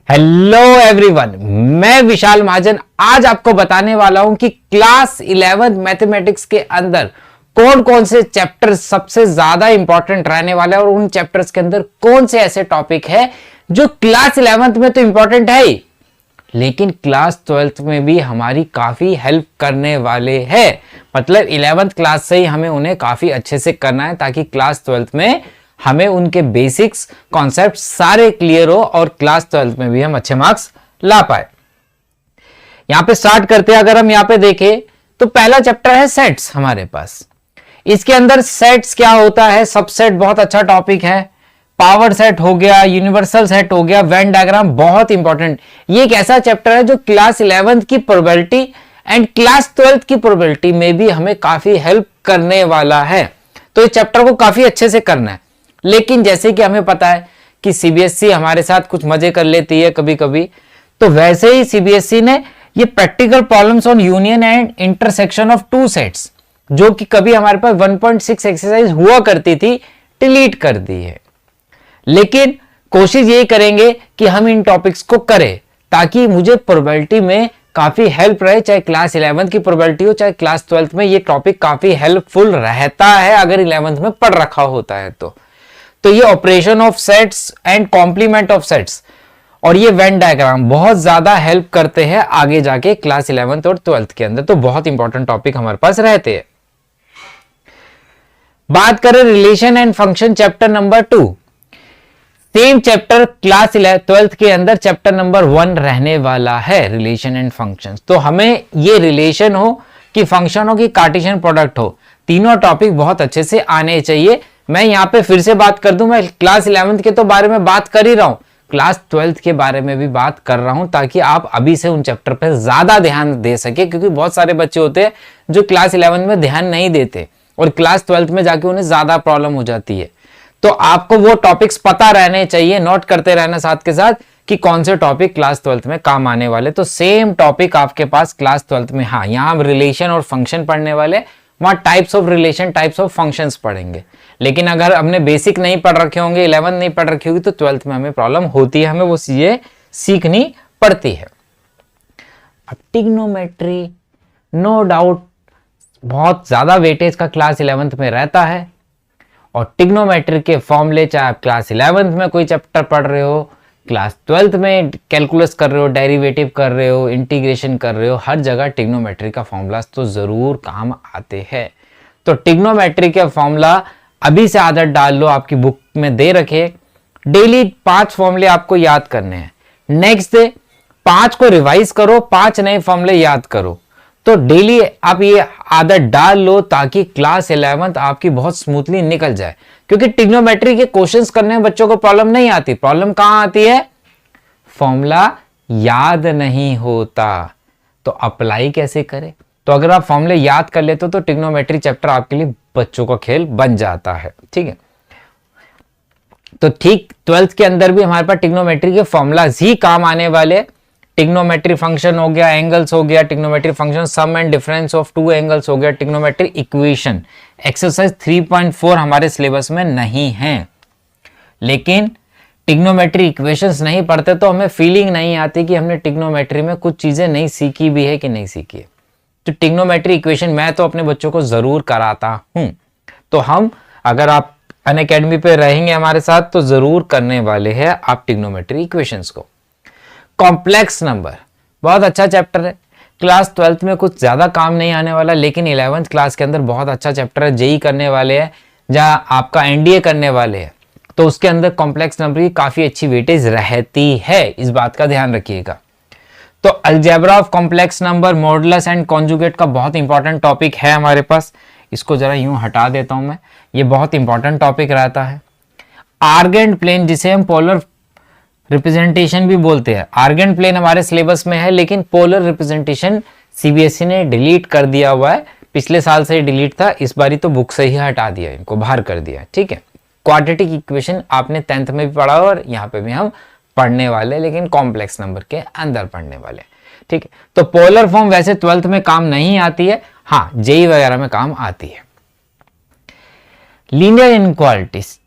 Hello everyone, मैं विशाल महाजन आज आपको बताने वाला हूं कि क्लास 11 मैथमेटिक्स के अंदर कौन कौन से चैप्टर सबसे ज्यादा इंपॉर्टेंट रहने वाले हैं और उन चैप्टर्स के अंदर कौन से ऐसे टॉपिक है जो क्लास 11th में तो इंपॉर्टेंट है ही, लेकिन क्लास 12th में भी हमारी काफी हेल्प करने वाले हैं। मतलब 11th क्लास से ही हमें उन्हें काफी अच्छे से करना है ताकि क्लास 12th में हमें उनके बेसिक्स कॉन्सेप्ट सारे क्लियर हो और क्लास 12th में भी हम अच्छे मार्क्स ला पाए। यहां पे स्टार्ट करते हैं। अगर हम यहां पे देखें तो पहला चैप्टर है सेट्स हमारे पास। इसके अंदर सेट्स क्या होता है, सबसेट बहुत अच्छा टॉपिक है। पावर सेट हो गया, यूनिवर्सल सेट हो गया, वेन डायग्राम बहुत इंपॉर्टेंट। ये एक ऐसा चैप्टर है जो क्लास 11th की प्रोबेबिलिटी एंड क्लास 12th की प्रोबेबिलिटी में भी हमें काफी हेल्प करने वाला है। तो इस चैप्टर को काफी अच्छे से करना है। लेकिन जैसे कि हमें पता है कि सीबीएसई हमारे साथ कुछ मजे कर लेती है कभी कभी, तो वैसे ही सीबीएसई ने ये practical problems on union and intersection of two sets, जो कि कभी हमारे पास 1.6 एक्सरसाइज हुआ करती थी, डिलीट कर दी है। लेकिन कोशिश यही करेंगे कि हम इन टॉपिक्स को करें ताकि मुझे प्रोबेबिलिटी में काफी हेल्प रहे। चाहे क्लास 11th की प्रोबेबिलिटी हो चाहे क्लास 12th में, ये टॉपिक काफी हेल्पफुल रहता है अगर 11th में पढ़ रखा होता है तो ये operation of sets and complement of sets और ये वेन डायग्राम बहुत ज्यादा हेल्प करते हैं आगे जाके क्लास 11th और 12th के अंदर। तो बहुत इंपॉर्टेंट टॉपिक हमारे पास रहते हैं। बात करें relation and function chapter number 2, same chapter class 12th के अंदर चैप्टर नंबर 1 रहने वाला है, रिलेशन एंड फंक्शंस। तो हमें ये रिलेशन हो कि फंक्शन हो कि कार्टेशियन प्रोडक्ट हो, तीनों टॉपिक बहुत अच्छे से आने चाहिए। मैं यहां पे फिर से बात कर दूं, मैं क्लास 11th के तो बारे में बात कर ही रहा हूं, क्लास 12th के बारे में भी बात कर रहा हूं ताकि आप अभी से उन चैप्टर पर ज्यादा ध्यान दे सके, क्योंकि बहुत सारे बच्चे होते हैं जो क्लास 11 में ध्यान नहीं देते और क्लास 12th में जाके उन्हें ज्यादा प्रॉब्लम हो जाती है। तो आपको वो टॉपिक्स पता रहने चाहिए, नोट करते रहना साथ के साथ कि कौन से टॉपिक क्लास 12th में काम आने वाले। तो सेम टॉपिक आपके पास क्लास 12th में, हाँ यहाँ हम रिलेशन और फंक्शन पढ़ने वाले, वहां types of relation types of functions पढ़ेंगे। लेकिन अगर हमने बेसिक नहीं पढ़ रखे होंगे, 11 नहीं पढ़ रखी होगी, तो 12th में हमें प्रॉब्लम होती है, हमें वो चीजें सीखनी पड़ती है। अब ट्रिग्नोमेट्री नो डाउट बहुत ज्यादा वेटेज का क्लास 11th में रहता है और ट्रिग्नोमेट्री के फॉर्मूले चाहे आप क्लास 11th में कोई चैप्टर पढ़ रहे हो, क्लास 12th में कैलकुलस कर रहे हो, डेरिवेटिव कर रहे हो, इंटीग्रेशन कर रहे हो, हर जगह ट्रिग्नोमेट्री का फॉर्मूलास तो जरूर काम आते हैं। तो ट्रिग्नोमेट्री के फॉर्मूला अभी से आदत डाल लो, आपकी बुक में दे रखे। डेली 5 फॉर्मूले आपको याद करने हैं। नेक्स्ट डे 5 को रिवाइज करो, 5 नए फॉर्मूले याद करो। तो डेली आप ये आदत डाल लो ताकि क्लास 11th आपकी बहुत स्मूथली निकल जाए, क्योंकि ट्रिग्नोमेट्री के क्वेश्चंस करने में बच्चों को प्रॉब्लम नहीं आती। प्रॉब्लम कहां आती है? फॉर्मूला याद नहीं होता, तो अप्लाई कैसे करें? तो अगर आप फॉर्मूले याद कर लेते हो तो ट्रिग्नोमेट्री चैप्टर आपके लिए बच्चों का खेल बन जाता है। ठीक है, तो ठीक 12th के अंदर भी हमारे पास ट्रिग्नोमेट्री के फॉर्मूलाज ही काम आने वाले। ट्रिग्नोमेट्री फंक्शन हो गया, एंगल्स हो गया, trigonometry function sum and difference of two angles हो गया, ट्रिग्नोमेट्री इक्वेशन एक्सरसाइज 3.4 हमारे सिलेबस में नहीं है। लेकिन ट्रिग्नोमेट्री इक्वेशंस नहीं पढ़ते तो हमें फीलिंग नहीं आती कि हमने ट्रिग्नोमेट्री में कुछ चीजें नहीं सीखी भी है कि नहीं सीखी है। तो ट्रिग्नोमेट्री इक्वेशन मैं तो अपने बच्चों को जरूर कराता हूं। तो हम अगर आप अनअकैडमी पे रहेंगे हमारे साथ तो जरूर करने वाले हैं आप ट्रिग्नोमेट्री इक्वेशंस को। कॉम्प्लेक्स नंबर बहुत अच्छा चैप्टर है, क्लास 12th में कुछ ज्यादा काम नहीं आने वाला, लेकिन 11th क्लास के अंदर बहुत अच्छा चैप्टर है। जेई करने वाले हैं, जहां आपका एनडीए करने वाले हैं, तो उसके अंदर कॉम्प्लेक्स नंबर की काफी अच्छी वेटेज रहती है, इस बात का ध्यान रखिएगा। तो algebra of complex number, modulus and conjugate का बहुत इंपॉर्टेंट टॉपिक है हमारे पास। इसको जरा यूं हटा देता हूं मैं, ये बहुत इंपॉर्टेंट टॉपिक रहता है। आर्गेंट प्लेन, जिसे हम पोलर रिप्रेजेंटेशन भी बोलते हैं, आर्गेंट प्लेन हमारे सिलेबस में है, लेकिन पोलर रिप्रेजेंटेशन सीबीएसई ने डिलीट कर दिया हुआ है। पिछले साल से डिलीट था, इस बारी तो बुक से ही हटा दिया, इनको बाहर कर दिया। ठीक है, क्वाड्रेटिक इक्वेशन आपने 10th में भी पढ़ा और यहाँ पे भी हम पढ़ने वाले, लेकिन कॉम्प्लेक्स नंबर के अंदर पढ़ने वाले। ठीक है, तो पोलर फॉर्म वैसे 12th में काम नहीं आती है, हाँ जेई वगैरह में काम आती है। लीनियर इनइक्वालिटीज,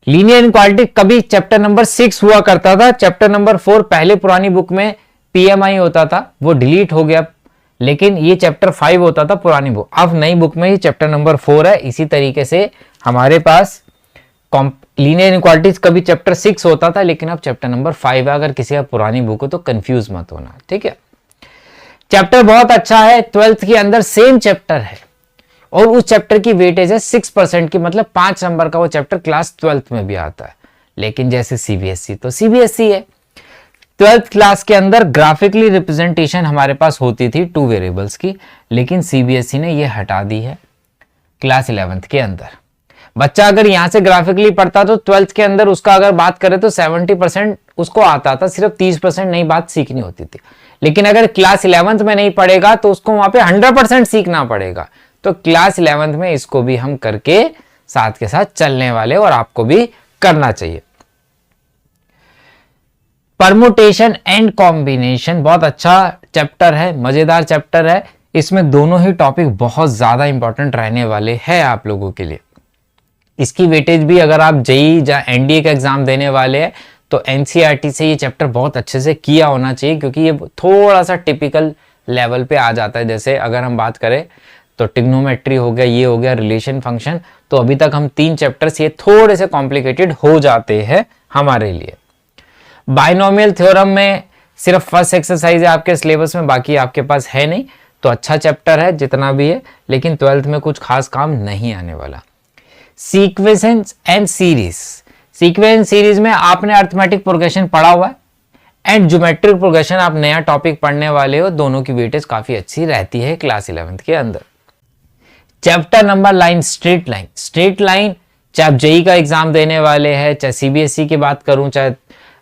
लीनियर इनक्वालिटी कभी चैप्टर नंबर 6 हुआ करता था, चैप्टर नंबर 4 पहले पुरानी बुक में पीएमआई होता था, वो डिलीट हो गया, लेकिन ये चैप्टर 5 होता था पुरानी बुक, अब नई बुक में ये चैप्टर नंबर 4 है। इसी तरीके से हमारे पास लीनियर इनक्वालिटीज कभी चैप्टर 6 होता था, लेकिन अब चैप्टर नंबर 5 है। अगर किसी का पुरानी बुक हो तो कंफ्यूज मत होना, ठीक है। चैप्टर बहुत अच्छा है, 12th के अंदर सेम चैप्टर है और उस चैप्टर की वेटेज है 6% की, मतलब 5 नंबर का वो चैप्टर क्लास 12th में भी आता है। लेकिन जैसे सीबीएसई तो सीबीएसई है, 12th क्लास के अंदर ग्राफिकली रिप्रेजेंटेशन हमारे पास होती थी 2 वेरिएबल्स की, लेकिन सीबीएसई ने ये हटा दी है क्लास 11th के अंदर। बच्चा अगर यहां से ग्राफिकली पढ़ता तो 12th के अंदर उसका अगर बात करें तो 70% उसको आता था, सिर्फ 30% नई बात सीखनी होती थी। लेकिन अगर क्लास 11th में नहीं पढ़ेगा तो उसको वहां पे 100% सीखना पड़ेगा। तो क्लास 11th में इसको भी हम करके साथ के साथ चलने वाले, और आपको भी करना चाहिए। परमुटेशन एंड कॉम्बिनेशन बहुत अच्छा चैप्टर है, मजेदार चैप्टर है। इसमें दोनों ही टॉपिक बहुत ज्यादा इंपॉर्टेंट रहने वाले हैं आप लोगों के लिए। इसकी वेटेज भी अगर आप जेई या एनडीए का एग्जाम देने वाले हैं तो एनसीईआरटी से ये चैप्टर बहुत अच्छे से किया होना चाहिए, क्योंकि ये थोड़ा सा टिपिकल लेवल पे आ जाता है। जैसे अगर हम बात करें तो ट्रिग्नोमेट्री हो गया, ये हो गया रिलेशन फंक्शन, तो अभी तक हम 3 चैप्टर्स ये थोड़े से कॉम्प्लिकेटेड हो जाते हैं हमारे लिए। बाइनोमियल थ्योरम में सिर्फ फर्स्ट एक्सरसाइज है आपके सिलेबस में, बाकी आपके पास है नहीं, तो अच्छा चैप्टर है जितना भी है, लेकिन 12th में कुछ खास काम नहीं आने वाला। Sequence and series, sequence series में आपने अर्थमेटिक प्रोग्रेशन पढ़ा हुआ है एंड ज्योमेट्रिक प्रोग्रेशन आप नया टॉपिक पढ़ने वाले हो, दोनों की वेटेज काफी अच्छी रहती है क्लास 11th के अंदर। Chapter number line, straight line, straight line चाहे आप जेई का एग्जाम देने वाले हैं, चाहे सीबीएसई की बात करूं, चाहे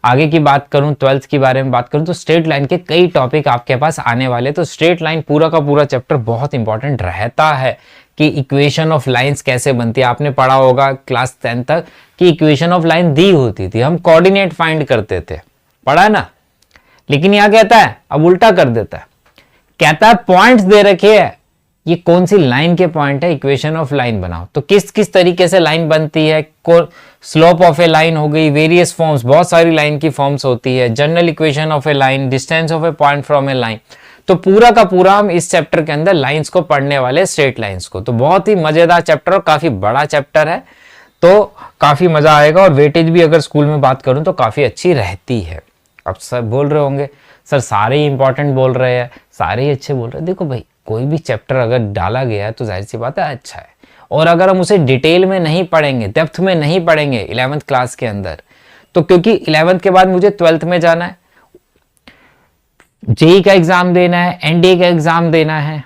आगे की बात करूं 12th के बारे में बात करूं, तो स्ट्रेट लाइन के कई टॉपिक आपके पास आने वाले। तो स्ट्रेट लाइन पूरा का पूरा चैप्टर बहुत इंपॉर्टेंट रहता है कि इक्वेशन ऑफ लाइंस कैसे बनती है। आपने पढ़ा होगा क्लास 10 तक कि इक्वेशन ऑफ लाइन दी होती थी, हम कोऑर्डिनेट फाइंड करते थे, पढ़ा ना। लेकिन यहां कहता है अब उल्टा कर देता है, कहता है पॉइंट्स दे रखे है, ये कौन सी लाइन के पॉइंट है, इक्वेशन ऑफ लाइन बनाओ। तो किस किस तरीके से लाइन बनती है, स्लोप ऑफ ए लाइन हो गई, वेरियस फॉर्म्स, बहुत सारी लाइन की फॉर्म्स होती है, general equation of A line, distance of A point from A line. तो पूरा का पूरा हम इस चैप्टर के अंदर लाइंस को पढ़ने वाले, स्ट्रेट लाइंस को। तो बहुत ही मजेदार चैप्टर और काफी बड़ा चैप्टर है, तो काफी मजा आएगा। और वेटेज भी अगर स्कूल में बात करूं तो काफी अच्छी रहती है। अब सब बोल रहे होंगे सर सारे ही इंपॉर्टेंट बोल रहे हैं, सारे ही अच्छे बोल रहे हैं। देखो भाई, कोई भी चैप्टर अगर डाला गया है तो जाहिर सी बात है अच्छा है, और अगर हम उसे डिटेल में नहीं पढ़ेंगे, डेप्थ में नहीं पढ़ेंगे 11th क्लास के अंदर, तो क्योंकि 11th के बाद मुझे 12th में जाना है, जेई का एग्जाम देना है, एनडीए का एग्जाम देना है,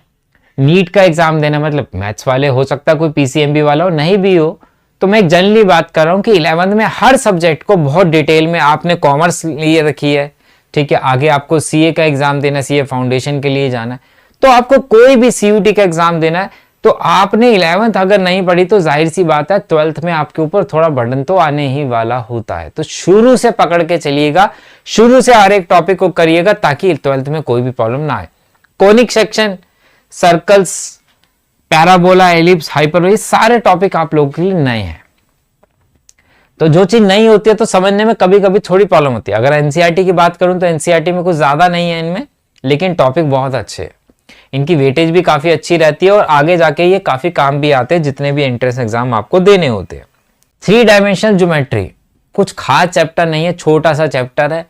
नीट का एग्जाम देना, मतलब मैथ्स वाले हो सकता है कोई पीसीएमबी वाला हो, नहीं भी हो, तो मैं एक जनरली बात कर रहा हूं कि 11th में हर सब्जेक्ट को बहुत डिटेल में, आपने कॉमर्स लिए रखी है, ठीक है, आगे आपको सीए का एग्जाम देना, सीए फाउंडेशन के लिए जाना है, तो आपको कोई भी सीयूटी का एग्जाम देना है, तो आपने 11th अगर नहीं पढ़ी तो जाहिर सी बात है 12th में आपके ऊपर थोड़ा बर्डन तो आने ही वाला होता है। तो शुरू से पकड़ के चलिएगा, शुरू से हर एक टॉपिक को करिएगा ताकि 12th में कोई भी प्रॉब्लम ना आए। Conic section, circles, parabola, ellipse, hyperbola, सारे टॉपिक आप लोगों के लिए नए हैं। तो जो चीज नहीं होती है तो समझने में कभी कभी थोड़ी प्रॉब्लम होती है। अगर एनसीईआरटी की बात करूं तो एनसीईआरटी में कुछ ज्यादा नहीं है इनमें, लेकिन टॉपिक बहुत अच्छे हैं, इनकी वेटेज भी काफी अच्छी रहती है और आगे जाके ये काफी काम भी आते हैं जितने भी एंट्रेंस एग्जाम आपको देने होते हैं। 3 डायमेंशनल ज्योमेट्री कुछ खास चैप्टर नहीं है, छोटा सा चैप्टर है।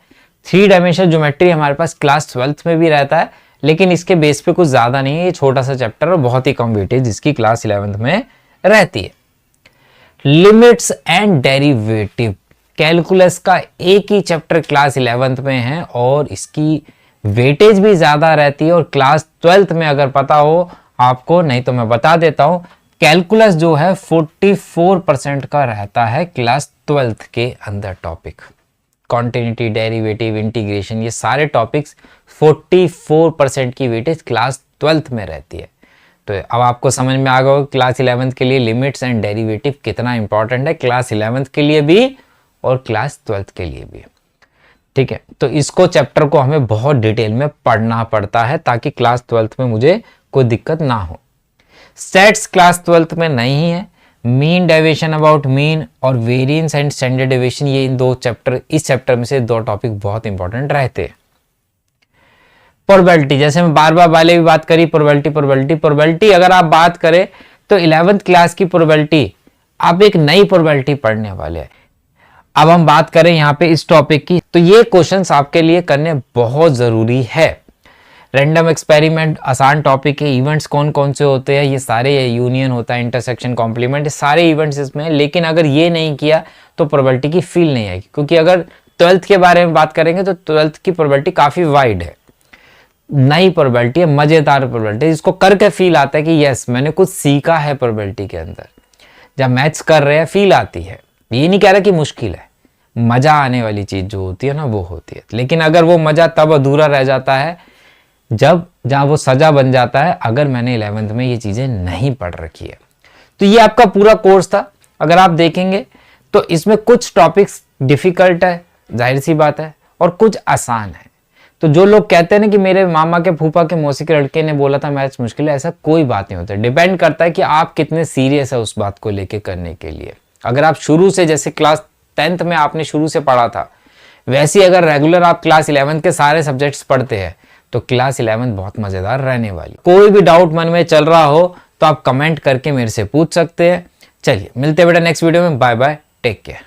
3 डायमेंशनल ज्योमेट्री हमारे पास क्लास 12th में भी रहता है, लेकिन इसके बेस पे कुछ ज्यादा नहीं है, ये छोटा सा चैप्टर और बहुत ही कम वेटेज इसकी क्लास 11th में रहती है। लिमिट्स एंड डेरिवेटिव, कैलकुलस का एक ही चैप्टर क्लास 11th में है और इसकी वेटेज भी ज्यादा रहती है। और क्लास 12th में अगर पता हो आपको, नहीं तो मैं बता देता हूं, कैलकुलस जो है 44% का रहता है क्लास 12th के अंदर टॉपिक। कॉन्टिन्यूटी, डेरिवेटिव, इंटीग्रेशन, ये सारे टॉपिक्स 44% की वेटेज क्लास 12th में रहती है। तो अब आपको समझ में आ गया क्लास 11th के लिए लिमिट्स एंड डेरिवेटिव कितना इंपॉर्टेंट है, क्लास 11th के लिए भी और क्लास 12th के लिए भी, ठीक है। तो इसको चैप्टर को हमें बहुत डिटेल में पढ़ना पड़ता है ताकि क्लास 12th में मुझे कोई दिक्कत ना हो। स्टैट्स क्लास 12th में नहीं है, मीन डेविएशन अबाउट मीन और वेरिएंस एंड स्टैंडर्ड डेविएशन, ये इन दो चैप्टर, इस चैप्टर में से दो टॉपिक बहुत इंपॉर्टेंट रहते हैं। प्रोबेबिलिटी, जैसे मैं बार बार वाले भी बात करी, प्रोबेबिलिटी अगर आप बात करें तो 11th क्लास की प्रोबेबिलिटी, आप एक नई प्रोबेबिलिटी पढ़ने वाले हैं। अब हम बात करें यहाँ पे इस टॉपिक की, तो ये क्वेश्चंस आपके लिए करने बहुत जरूरी है। रैंडम एक्सपेरिमेंट आसान टॉपिक है, इवेंट्स कौन कौन से होते हैं, ये सारे, यूनियन होता है, इंटरसेक्शन, कॉम्प्लीमेंट, ये सारे इवेंट्स इसमें है। लेकिन अगर ये नहीं किया तो प्रोबेबिलिटी की फील नहीं आएगी, क्योंकि अगर 12th के बारे में बात करेंगे तो 12th की प्रोबेबिलिटी काफी वाइड है, नई प्रोबेबिलिटी है, मजेदार प्रोबेबिलिटी, इसको करके फील आता है कि यस मैंने कुछ सीखा है प्रोबेबिलिटी के अंदर। जब मैथ्स कर रहे हैं फील आती है, ये नहीं कह रहा कि मुश्किल है, मजा आने वाली चीज जो होती है ना वो होती है। लेकिन अगर वो मजा तब अधूरा रह जाता है जहां वो सजा बन जाता है, अगर मैंने 11th में ये चीजें नहीं पढ़ रखी है। तो ये आपका पूरा कोर्स था, अगर आप देखेंगे तो इसमें कुछ टॉपिक्स डिफिकल्ट है, जाहिर सी बात है, और कुछ आसान है। तो जो लोग कहते हैं ना कि मेरे मामा के, फूफा के, मौसी के लड़के ने बोला था मैथ्स मुश्किल है, ऐसा कोई बात नहीं होता। डिपेंड करता है कि आप कितने सीरियस है उस बात को लेके करने के लिए। अगर आप शुरू से, जैसे क्लास 10th में आपने शुरू से पढ़ा था, वैसे ही अगर रेगुलर आप क्लास 11th के सारे सब्जेक्ट्स पढ़ते हैं तो क्लास 11th बहुत मजेदार रहने वाली। कोई भी डाउट मन में चल रहा हो तो आप कमेंट करके मेरे से पूछ सकते हैं। चलिए मिलते हैं बेटा नेक्स्ट वीडियो में, बाय बाय, टेक केयर।